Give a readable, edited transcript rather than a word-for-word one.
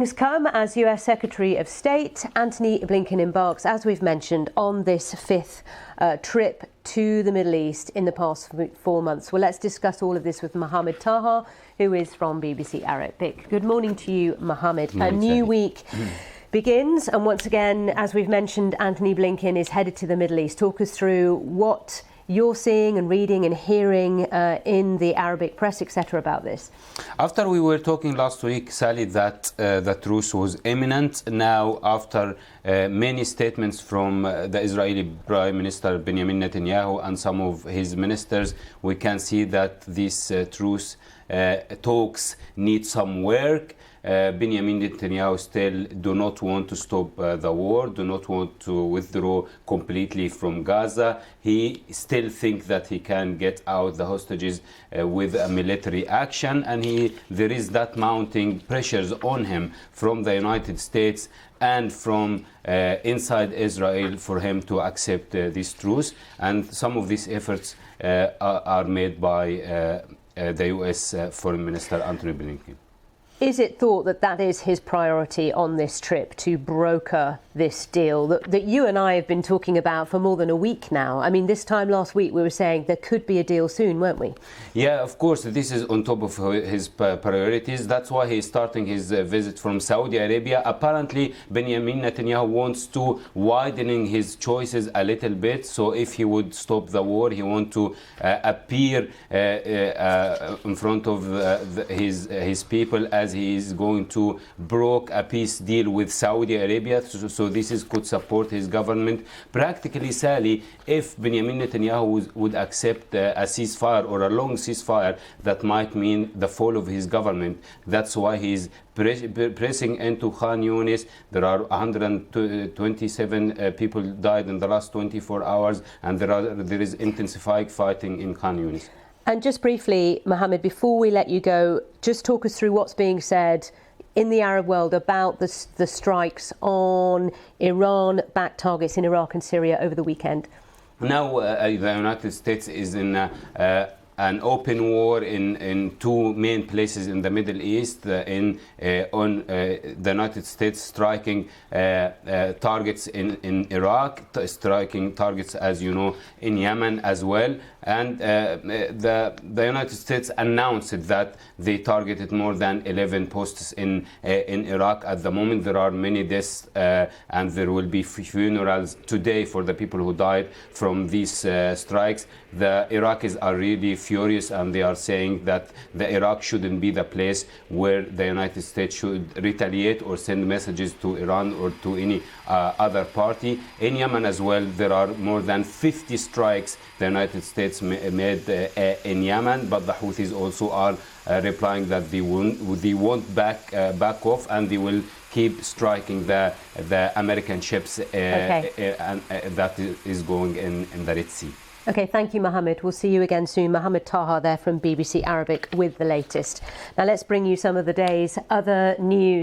Has come as US Secretary of State Antony Blinken embarks, as we've mentioned, on this fifth trip to the Middle East in the past 4 months. Well, let's discuss all of this with Mohamed Taha, who is from BBC Arabic. Good morning to you, Mohamed. A new week begins, and once again, as we've mentioned, Antony Blinken is headed to the Middle East. Talk us through what you're seeing and reading and hearing in the Arabic press, etc., about this. After we were talking last week, Sally, that the truce was imminent. Now, after many statements from the Israeli Prime Minister Benjamin Netanyahu and some of his ministers, we can see that this truce talks need some work. Benjamin Netanyahu still do not want to stop the war, do not want to withdraw completely from Gaza. He still thinks that he can get out the hostages with a military action, and there is that mounting pressures on him from the United States and from inside Israel for him to accept this truce. And some of these efforts are made by the US Foreign Minister Antony Blinken. Is it thought that that is his priority on this trip, to broker this deal that you and I have been talking about for more than a week now? I mean, this time last week we were saying there could be a deal soon, weren't we? Yeah, of course, this is on top of his priorities. That's why he's starting his visit from Saudi Arabia. Apparently, Benjamin Netanyahu wants to widening his choices a little bit. So if he would stop the war, he wants to appear in front of his people as he is going to broker a peace deal with Saudi Arabia, so this could support his government. Practically, Sally, if Benjamin Netanyahu would accept a ceasefire or a long ceasefire, that might mean the fall of his government. That's why he's pressing into Khan Yunis. There are 127 people died in the last 24 hours, and there is intensified fighting in Khan Yunis. And just briefly, Mohamed, before we let you go, just talk us through what's being said in the Arab world about the strikes on Iran-backed targets in Iraq and Syria over the weekend. Now, the United States is in an open war in two main places in the Middle East, on the United States striking targets in Iraq, striking targets, as you know, in Yemen as well. And the United States announced that they targeted more than 11 posts in Iraq. At the moment, there are many deaths, and there will be funerals today for the people who died from these strikes. The Iraqis are really furious, and they are saying that the Iraq shouldn't be the place where the United States should retaliate or send messages to Iran or to any other party. In Yemen as well, there are more than 50 strikes the United States made in Yemen, but the Houthis also are replying that they won't back off, and they will keep striking the American ships that is going in the Red Sea. Okay, thank you, Mohamed. We'll see you again soon. Mohamed Taha there from BBC Arabic with the latest. Now let's bring you some of the day's other news.